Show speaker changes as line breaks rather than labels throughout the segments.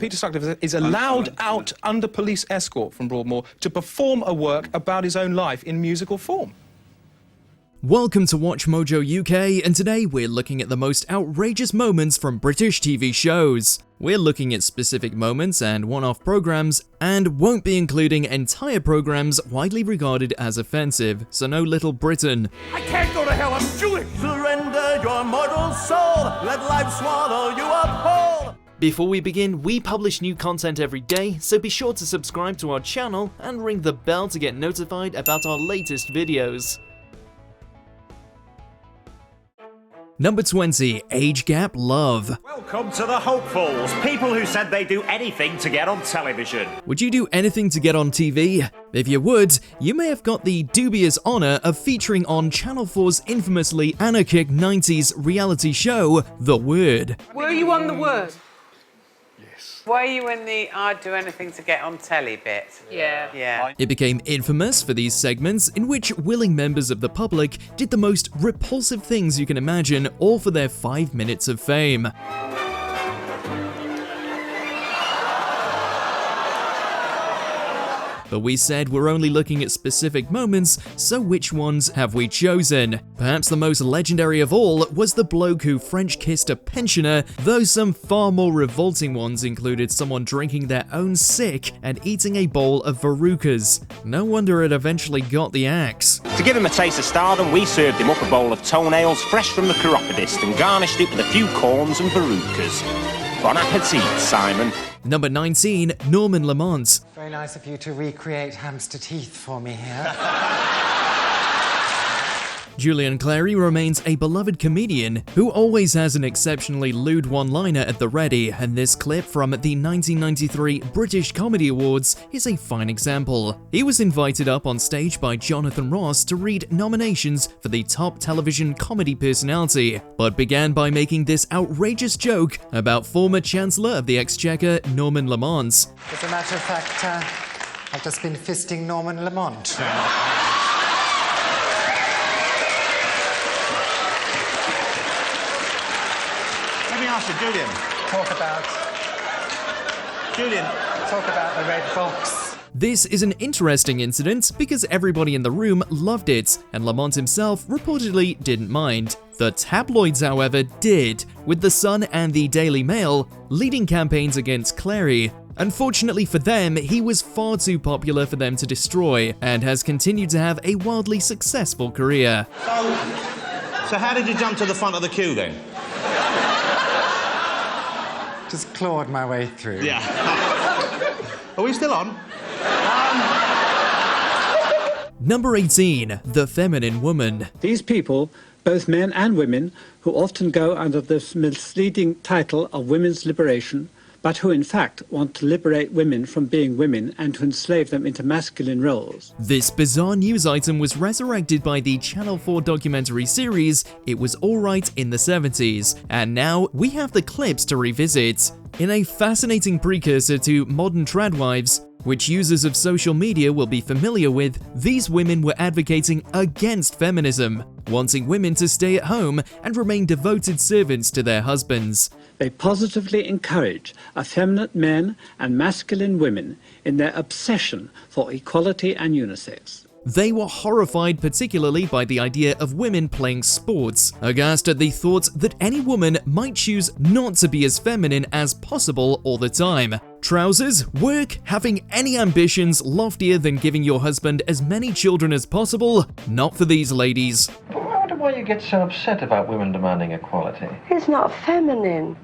Peter Sutcliffe is allowed out under police escort from Broadmoor to perform a work about his own life in musical form.
Welcome to WatchMojo UK, and today we're looking at the most outrageous moments from British TV shows. We're looking at specific moments and one-off programs, and won't be including entire programs widely regarded as offensive, so no Little Britain.
I can't go to hell, I'm Jewish! Surrender your mortal soul, let life swallow you up whole!
Before we begin, we publish new content every day, so be sure to subscribe to our channel and ring the bell to get notified about our latest videos. Number 20. Age Gap Love.
Welcome to the hopefuls, people who said they'd do anything to get on television.
Would you do anything to get on TV? If you would, you may have got the dubious honour of featuring on Channel 4's infamously anarchic 90s reality show, The Word.
Were you on The Word?
Yes.
Were you in the I'd do anything to get on telly bit? Yeah.
It became infamous for these segments in which willing members of the public did the most repulsive things you can imagine, all for their 5 minutes of fame. But we said we're only looking at specific moments, so which ones have we chosen? Perhaps the most legendary of all was the bloke who French kissed a pensioner, though some far more revolting ones included someone drinking their own sick and eating a bowl of verrucas. No wonder it eventually got the axe.
To give him a taste of stardom, we served him up a bowl of toenails fresh from the chiropodist and garnished it with a few corns and verrucas. Bon appetit, Simon.
Number 19. Norman Lamont.
Very nice of you to recreate hamster teeth for me here.
Julian Clary remains a beloved comedian who always has an exceptionally lewd one-liner at the ready, and this clip from the 1993 British Comedy Awards is a fine example. He was invited up on stage by Jonathan Ross to read nominations for the top television comedy personality, but began by making this outrageous joke about former Chancellor of the Exchequer Norman Lamont.
As a matter of fact, I've just been fisting Norman Lamont.
Julian,
Talk about the red box.
This is an interesting incident because everybody in the room loved it, and Lamont himself reportedly didn't mind. The tabloids, however, did, with The Sun and the Daily Mail leading campaigns against Clary. Unfortunately for them, he was far too popular for them to destroy, and has continued to have a wildly successful career.
So how did you jump to the front of the queue then?
Just clawed my way through.
Yeah. Are we still on?
Number 18. The Feminine Woman.
These people, both men and women, who often go under this misleading title of women's liberation, but who in fact want to liberate women from being women and to enslave them into masculine roles.
This bizarre news item was resurrected by the Channel 4 documentary series It Was Alright in the 70s, and now we have the clips to revisit. In a fascinating precursor to modern tradwives, which users of social media will be familiar with, these women were advocating against feminism, wanting women to stay at home and remain devoted servants to their husbands.
They positively encourage effeminate men and masculine women in their obsession for equality and unisex.
They were horrified particularly by the idea of women playing sports, aghast at the thought that any woman might choose not to be as feminine as possible all the time. Trousers, work, having any ambitions loftier than giving your husband as many children as possible? Not for these ladies.
I wonder why you get so upset about women demanding equality.
It's not feminine.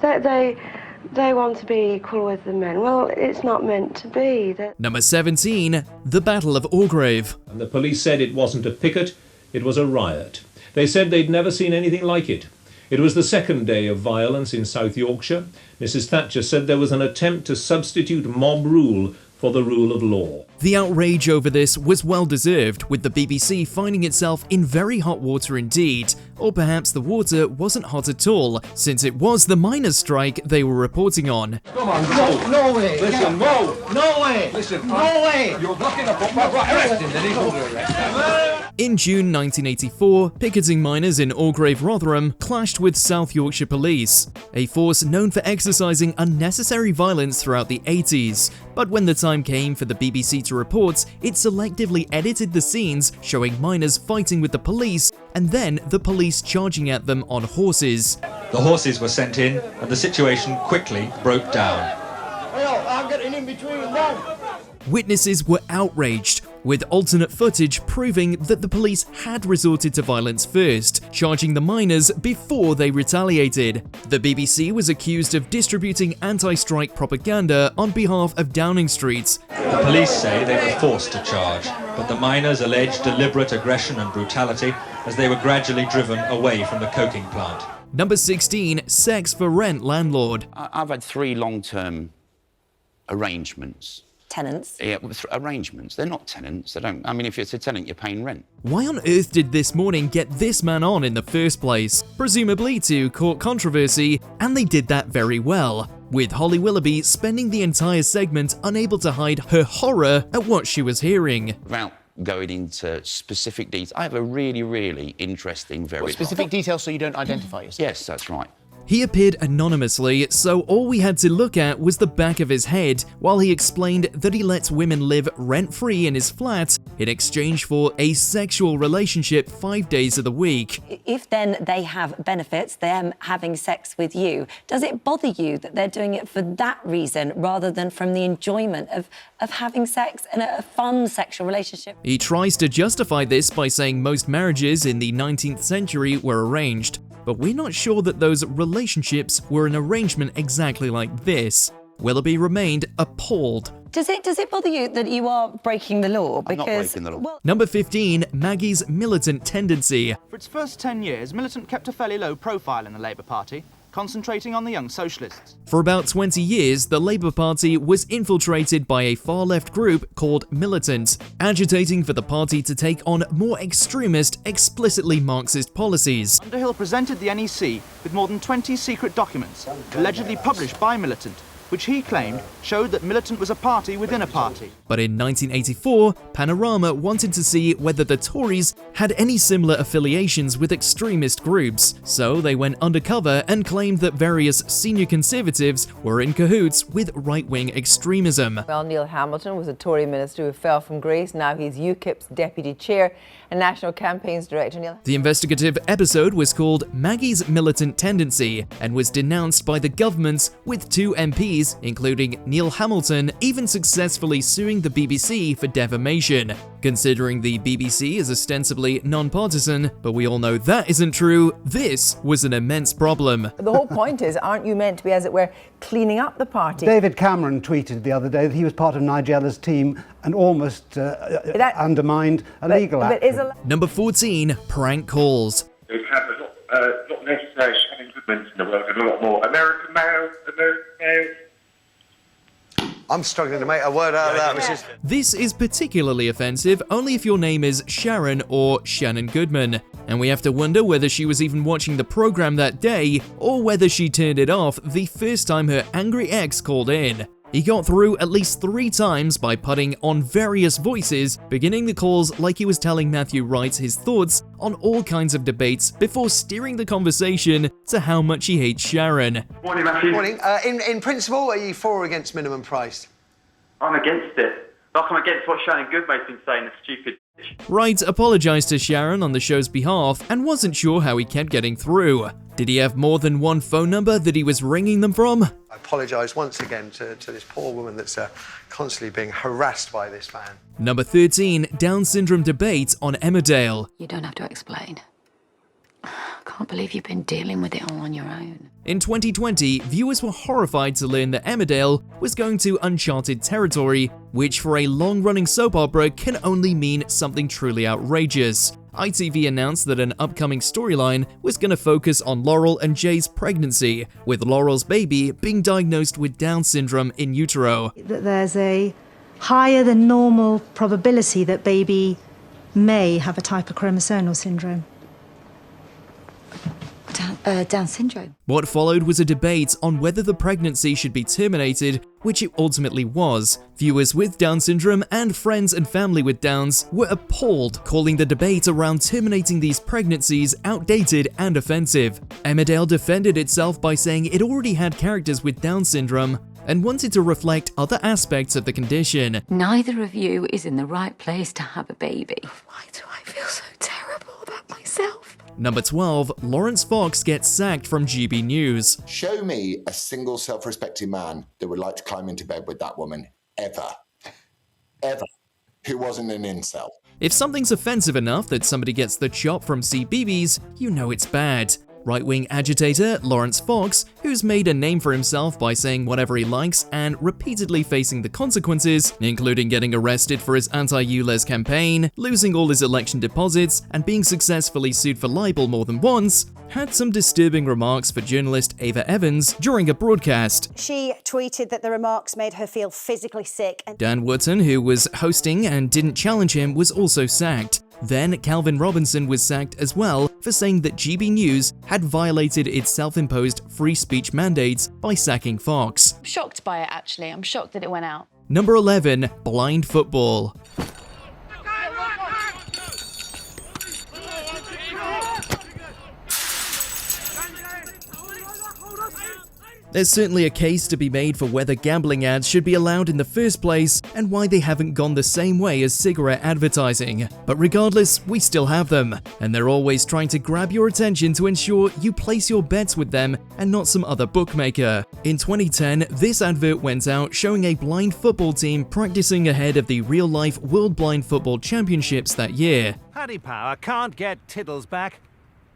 They want to be equal with the men. Well, it's not meant to be.
Number 17. The Battle of Orgrave.
And the police said it wasn't a picket, it was a riot. They said they'd never seen anything like it. It was the second day of violence in South Yorkshire. Mrs. Thatcher said there was an attempt to substitute mob rule for the rule of law.
The outrage over this was well deserved, with the BBC finding itself in very hot water indeed. Or perhaps the water wasn't hot at all, since it was the miners' strike they were reporting on.
Come on, go. No way. Listen, whoa. No way. Listen, no way. You're blocking a football. Right, arrest him, then he's under arrest.
In June 1984, picketing miners in Orgrave, Rotherham clashed with South Yorkshire Police, a force known for exercising unnecessary violence throughout the 80s. But when the time came for the BBC to report, it selectively edited the scenes showing miners fighting with the police and then the police charging at them on horses.
The horses were sent in and the situation quickly broke down.
I'm getting in between them.
Witnesses were outraged, with alternate footage proving that the police had resorted to violence first, charging the miners before they retaliated. The BBC was accused of distributing anti-strike propaganda on behalf of Downing Street.
The police say they were forced to charge, but the miners allege deliberate aggression and brutality as they were gradually driven away from the coking plant.
Number 16, sex for rent landlord.
I've had 3 long-term arrangements.
Tenants?
Yeah, arrangements. They're not tenants. They don't. I mean, if it's a tenant, you're paying rent.
Why on earth did This Morning get this man on in the first place? Presumably to court controversy, and they did that very well, with Holly Willoughby spending the entire segment unable to hide her horror at what she was hearing.
Without going into specific details, I have a really, really interesting, very...
Specific details so you don't identify yourself?
Yes, that's right.
He appeared anonymously, so all we had to look at was the back of his head while he explained that he lets women live rent-free in his flat in exchange for a sexual relationship 5 days of the week.
If then they have benefits, them having sex with you, does it bother you that they're doing it for that reason rather than from the enjoyment of having sex and a fun sexual relationship?
He tries to justify this by saying most marriages in the 19th century were arranged, but we're not sure that those relationships were an arrangement exactly like this. Willoughby remained appalled.
Does it bother you that you are breaking the law? Because,
I'm not breaking the law.
Well,
Number 15, Maggie's militant tendency.
For its first 10 years, Militant kept a fairly low profile in the Labour Party, concentrating on the Young Socialists.
For about 20 years, the Labour Party was infiltrated by a far-left group called Militant, agitating for the party to take on more extremist, explicitly Marxist policies.
Underhill presented the NEC with more than 20 secret documents, allegedly published by Militant, which he claimed showed that Militant was a party within a party.
But in 1984, Panorama wanted to see whether the Tories had any similar affiliations with extremist groups, so they went undercover and claimed that various senior Conservatives were in cahoots with right-wing extremism.
Well, Neil Hamilton was a Tory minister who fell from grace. Now he's UKIP's deputy chair and National Campaigns Director. Neil.
The investigative episode was called Maggie's Militant Tendency and was denounced by the government, with 2 MPs, including Neil Hamilton, even successfully suing the BBC for defamation. Considering the BBC is ostensibly non-partisan, but we all know that isn't true, this was an immense problem.
The whole point is, aren't you meant to be, as it were, cleaning up the party?
David Cameron tweeted the other day that he was part of Nigella's team and almost undermined a legal action.
Number 14, prank calls.
We've had a lot less Shannon Goodmans in the world and a lot more American males.
I'm struggling to make a word out of that, which is...
This is particularly offensive only if your name is Sharon or Shannon Goodman, and we have to wonder whether she was even watching the program that day or whether she turned it off the first time her angry ex called in. He got through at least 3 times by putting on various voices, beginning the calls like he was telling Matthew Wright his thoughts on all kinds of debates before steering the conversation to how much he hates Sharon.
Morning, Matthew. Morning. In principle, are you for or against minimum price?
I'm against it. Like I'm against what Shannon Goodman's been saying, the stupid bitch.
Wright apologised to Sharon on the show's behalf and wasn't sure how he kept getting through. Did he have more than one phone number that he was ringing them from?
I apologise once again to this poor woman that's constantly being harassed by this man.
Number 13, Down syndrome debate on Emmerdale.
You don't have to explain. I can't believe you've been dealing with it all on your own.
In 2020, viewers were horrified to learn that Emmerdale was going to uncharted territory, which for a long-running soap opera can only mean something truly outrageous. ITV announced that an upcoming storyline was going to focus on Laurel and Jay's pregnancy, with Laurel's baby being diagnosed with Down syndrome in utero.
That there's a higher than normal probability that baby may have a type of chromosomal syndrome.
Dad, Down syndrome.
What followed was a debate on whether the pregnancy should be terminated, which it ultimately was. Viewers with Down syndrome and friends and family with Downs were appalled, calling the debate around terminating these pregnancies outdated and offensive. Emmerdale defended itself by saying it already had characters with Down syndrome and wanted to reflect other aspects of the condition.
Neither of you is in the right place to have a baby. Why do I feel so terrible about myself?
Number 12, Lawrence Fox gets sacked from GB News.
Show me a single self-respecting man that would like to climb into bed with that woman, ever, who wasn't an incel.
If something's offensive enough that somebody gets the chop from CBeebies, you know it's bad. Right-wing agitator Lawrence Fox, who's made a name for himself by saying whatever he likes and repeatedly facing the consequences, including getting arrested for his anti-ULEZ campaign, losing all his election deposits, and being successfully sued for libel more than once, had some disturbing remarks for journalist Ava Evans during a broadcast.
She tweeted that the remarks made her feel physically sick.
Dan Wootton, who was hosting and didn't challenge him, was also sacked. Then Calvin Robinson was sacked as well for saying that GB News had violated its self-imposed free speech mandates by sacking Fox.
I'm shocked by it, actually. I'm shocked that it went out.
Number 11, blind football. There's certainly a case to be made for whether gambling ads should be allowed in the first place and why they haven't gone the same way as cigarette advertising. But regardless, we still have them, and they're always trying to grab your attention to ensure you place your bets with them and not some other bookmaker. In 2010, this advert went out showing a blind football team practicing ahead of the real-life World Blind Football Championships that year.
Paddy Power can't get Tiddles back,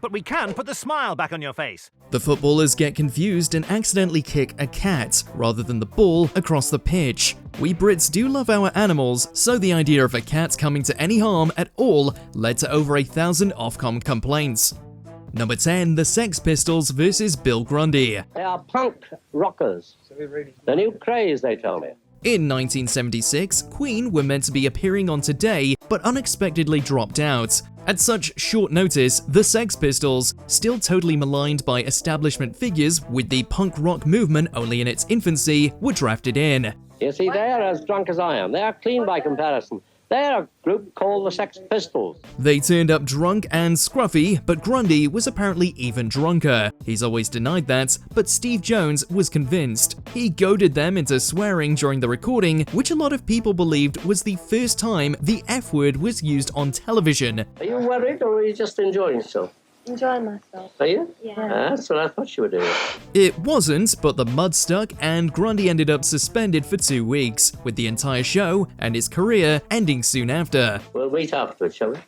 but we can put the smile back on your face.
The footballers get confused and accidentally kick a cat, rather than the ball, across the pitch. We Brits do love our animals, so the idea of a cat coming to any harm at all led to over 1,000 Ofcom complaints. Number 10, the Sex Pistols versus Bill Grundy.
They are punk rockers. The new craze, they tell me.
In 1976, Queen were meant to be appearing on Today, but unexpectedly dropped out. At such short notice, the Sex Pistols, still totally maligned by establishment figures with the punk rock movement only in its infancy, were drafted in.
You see, they are as drunk as I am. They are clean by comparison. They are a group called the Sex Pistols.
They turned up drunk and scruffy, but Grundy was apparently even drunker. He's always denied that, but Steve Jones was convinced. He goaded them into swearing during the recording, which a lot of people believed was the first time the F word was used on television.
Are you worried or are you just enjoying yourself?
Enjoying myself.
Are you?
Yeah.
That's what I thought you were doing.
It wasn't, but the mud stuck and Grundy ended up suspended for 2 weeks, with the entire show and his career ending soon after.
We'll meet afterwards, shall we?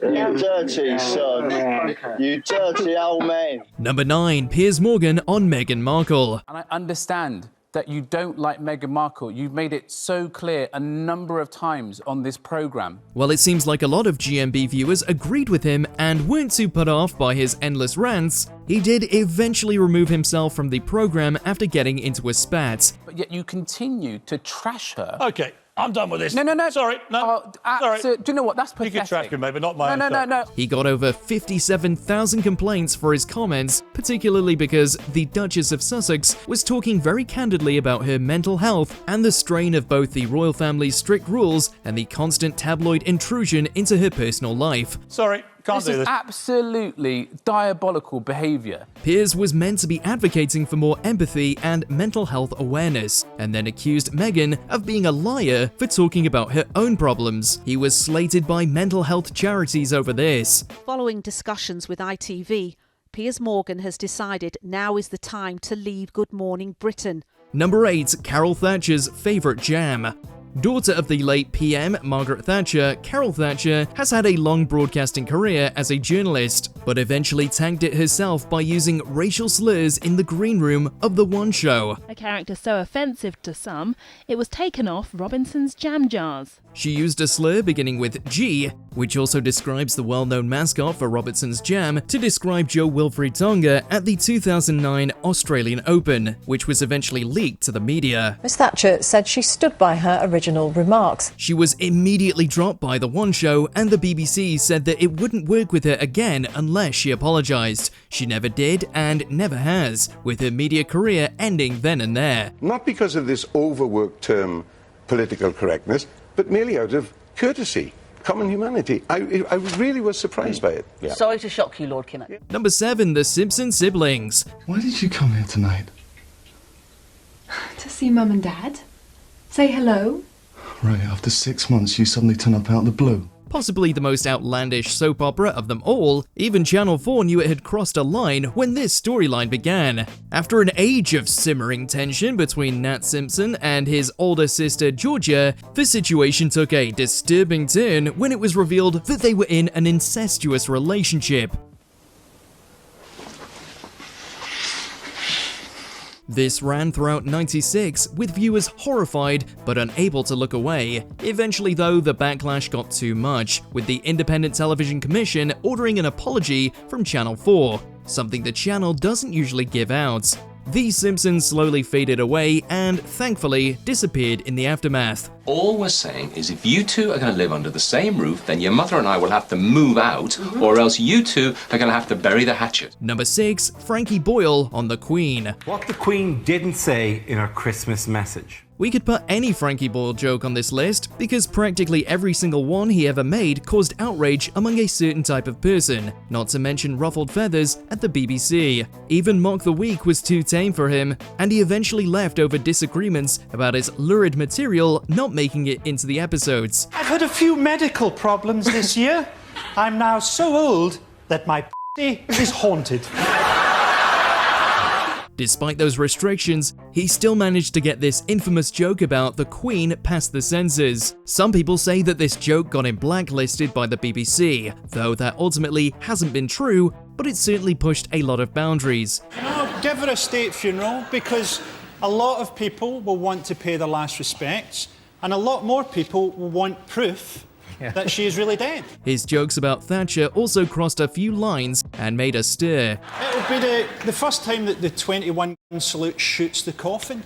You dirty son. You dirty old man.
Number 9, Piers Morgan on Meghan Markle.
And I understand that you don't like Meghan Markle. You've made it so clear a number of times on this programme.
Well, it seems like a lot of GMB viewers agreed with him and weren't too put off by his endless rants. He did eventually remove himself from the programme after getting into a spat.
But yet you continue to trash her.
Okay, I'm done with this.
No.
Sorry, no. Sorry.
Do you know what? That's pathetic.
You can trash me, mate, but not my own stuff.
No.
He got over 57,000 complaints for his comments, particularly because the Duchess of Sussex was talking very candidly about her mental health and the strain of both the royal family's strict rules and the constant tabloid intrusion into her personal life.
Sorry.
This is absolutely diabolical behaviour.
Piers was meant to be advocating for more empathy and mental health awareness, and then accused Meghan of being a liar for talking about her own problems. He was slated by mental health charities over this.
Following discussions with ITV, Piers Morgan has decided now is the time to leave Good Morning Britain.
Number 8, Carol Thatcher's favourite jam. Daughter of the late PM Margaret Thatcher, Carol Thatcher has had a long broadcasting career as a journalist, but eventually tanked it herself by using racial slurs in the green room of The One Show.
A character so offensive to some, it was taken off Robinson's jam jars.
She used a slur beginning with G, which also describes the well-known mascot for Robinson's Jam, to describe Joe Wilfried Tonga at the 2009 Australian Open, which was eventually leaked to the media.
Ms Thatcher said she stood by her original remarks.
She was immediately dropped by The One Show, and the BBC said that it wouldn't work with her again unless unless she apologised. She never did and never has, with her media career ending then and there.
Not because of this overworked term political correctness, but merely out of courtesy, common humanity. I really was surprised by it.
Yeah. Sorry to shock you, Lord Kinnock.
Number 7, the Simpson siblings.
Why did you come here tonight?
To see Mum and Dad. Say hello.
Right, after 6 months you suddenly turn up out of the blue.
Possibly the most outlandish soap opera of them all, even Channel 4 knew it had crossed a line when this storyline began. After an age of simmering tension between Nat Simpson and his older sister Georgia, the situation took a disturbing turn when it was revealed that they were in an incestuous relationship. This ran throughout '96, with viewers horrified but unable to look away. Eventually though, the backlash got too much, with the Independent Television Commission ordering an apology from Channel 4, something the channel doesn't usually give out. The Simpsons slowly faded away and, thankfully, disappeared in the aftermath.
All we're saying is if you two are going to live under the same roof, then your mother and I will have to move out, or else you two are going to have to bury the hatchet.
Number 6, Frankie Boyle on the Queen.
What the Queen didn't say in her Christmas message.
We could put any Frankie Boyle joke on this list, because practically every single one he ever made caused outrage among a certain type of person, not to mention ruffled feathers at the BBC. Even Mock the Week was too tame for him, and he eventually left over disagreements about his lurid material not making it into the episodes.
I've had a few medical problems this year. I'm now so old that my p***y is haunted.
Despite those restrictions, he still managed to get this infamous joke about the Queen past the censors. Some people say that this joke got him blacklisted by the BBC, though that ultimately hasn't been true, but it certainly pushed a lot of boundaries.
Give her a state funeral, because a lot of people will want to pay their last respects, and a lot more people will want proof that she is really dead.
His jokes about Thatcher also crossed a few lines and made a stir.
It'll be the first time that the 21 salute shoots the coffin.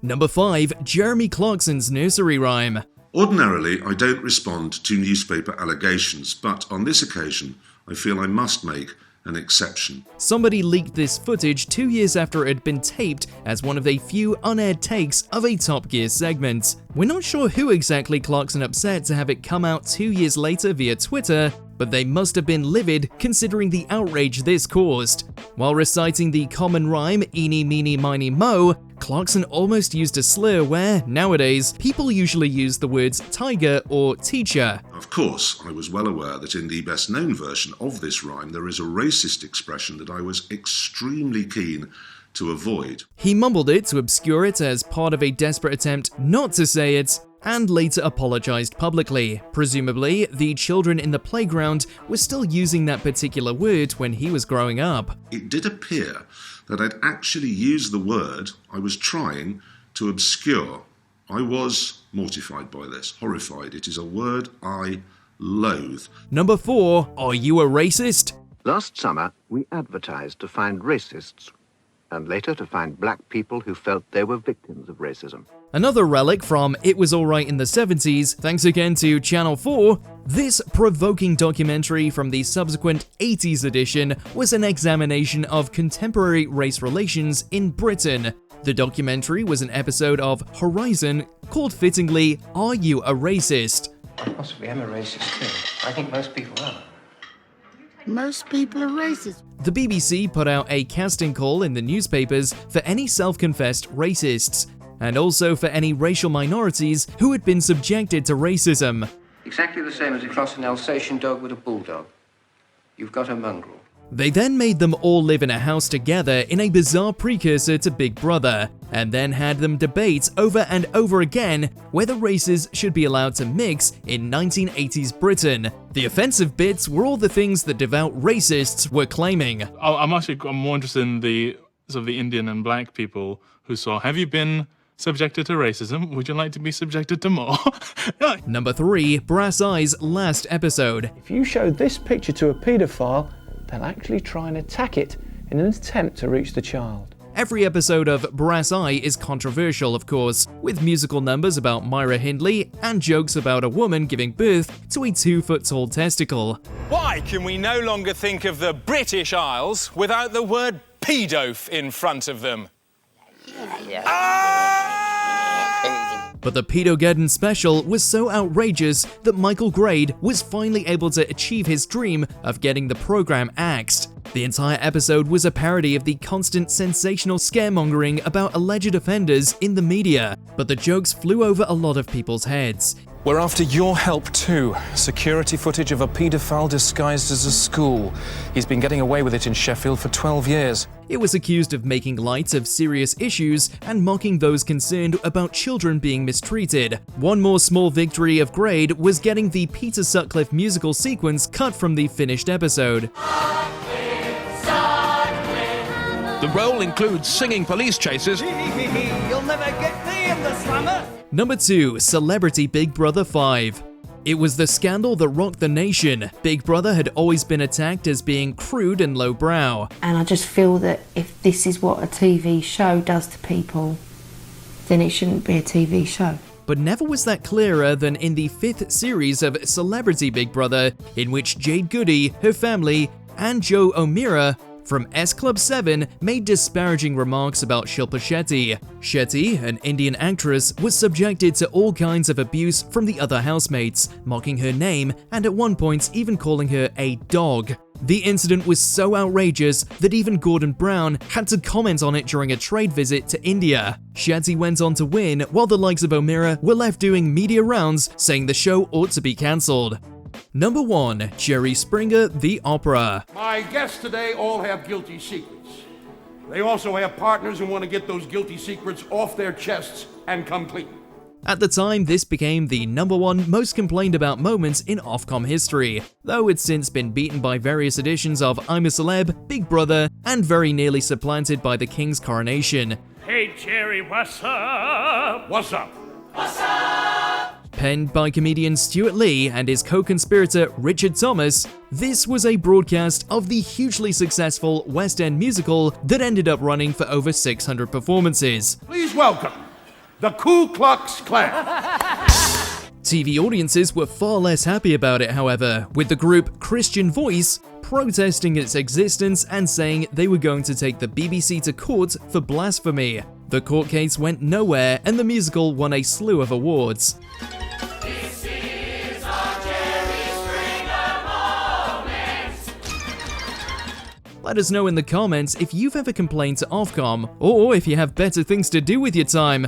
Number 5, Jeremy Clarkson's nursery rhyme.
Ordinarily, I don't respond to newspaper allegations, but on this occasion, I feel I must make an exception.
Somebody leaked this footage 2 years after it had been taped as one of the few unaired takes of a Top Gear segment. We're not sure who exactly Clarkson upset to have it come out 2 years later via Twitter, but they must have been livid considering the outrage this caused. While reciting the common rhyme eeny meeny miny mo, Clarkson almost used a slur where, nowadays, people usually use the words tiger or teacher.
Of course, I was well aware that in the best-known version of this rhyme there is a racist expression that I was extremely keen to avoid.
He mumbled it to obscure it as part of a desperate attempt not to say it, and later apologised publicly. Presumably, the children in the playground were still using that particular word when he was growing up.
It did appear that I'd actually used the word I was trying to obscure. I was mortified by this, horrified. It is a word I loathe.
Number 4, are you a racist?
Last summer, we advertised to find racists, and later to find black people who felt they were victims of racism.
Another relic from It Was Alright in the 70s, thanks again to Channel 4, this provoking documentary from the subsequent 80s edition was an examination of contemporary race relations in Britain. The documentary was an episode of Horizon called fittingly, Are You a Racist?
I possibly am a racist too. I think most people are.
Most people are racist.
The BBC put out a casting call in the newspapers for any self-confessed racists, and also for any racial minorities who had been subjected to racism.
Exactly the same as you cross an Alsatian dog with a bulldog. You've got a mongrel.
They then made them all live in a house together in a bizarre precursor to Big Brother, and then had them debate over and over again whether races should be allowed to mix in 1980s Britain. The offensive bits were all the things that devout racists were claiming.
I'm more interested in the sort of the Indian and black people who saw, have you been subjected to racism? Would you like to be subjected to more?
Number 3, Brass Eye's last episode.
If you show this picture to a paedophile, they'll actually try and attack it in an attempt to reach the child.
Every episode of Brass Eye is controversial, of course, with musical numbers about Myra Hindley and jokes about a woman giving birth to a 2-foot-tall testicle.
Why can we no longer think of the British Isles without the word pedof in front of them?
But the Pedogeddon special was so outrageous that Michael Grade was finally able to achieve his dream of getting the program axed. The entire episode was a parody of the constant sensational scaremongering about alleged offenders in the media, but the jokes flew over a lot of people's heads.
We're after your help too. Security footage of a paedophile disguised as a school. He's been getting away with it in Sheffield for 12 years.
It was accused of making light of serious issues and mocking those concerned about children being mistreated. One more small victory of Grade was getting the Peter Sutcliffe musical sequence cut from the finished episode.
The role includes singing police chases.
You'll never get me in the slammer.
Number 2. Celebrity Big Brother 5. It was the scandal that rocked the nation. Big Brother had always been attacked as being crude and lowbrow.
And I just feel that if this is what a TV show does to people, then it shouldn't be a TV show.
But never was that clearer than in the 5th series of Celebrity Big Brother, in which Jade Goody, her family, and Joe O'Meara from S Club 7 made disparaging remarks about Shilpa Shetty. Shetty, an Indian actress, was subjected to all kinds of abuse from the other housemates, mocking her name and at one point even calling her a dog. The incident was so outrageous that even Gordon Brown had to comment on it during a trade visit to India. Shetty went on to win, while the likes of O'Meara were left doing media rounds saying the show ought to be cancelled. Number 1. Jerry Springer, The Opera.
My guests today all have guilty secrets. They also have partners who want to get those guilty secrets off their chests and come clean.
At the time, this became the number 1 most complained about moment in Ofcom history, though it's since been beaten by various editions of I'm a Celeb, Big Brother, and very nearly supplanted by The King's Coronation.
Hey Jerry, what's up? What's up? What's up?
Penned by comedian Stuart Lee and his co-conspirator Richard Thomas, this was a broadcast of the hugely successful West End musical that ended up running for over 600 performances.
Please welcome the Ku Klux Klan.
TV audiences were far less happy about it, however, with the group Christian Voice protesting its existence and saying they were going to take the BBC to court for blasphemy. The court case went nowhere and the musical won a slew of awards. Let us know in the comments if you've ever complained to Ofcom, or if you have better things to do with your time.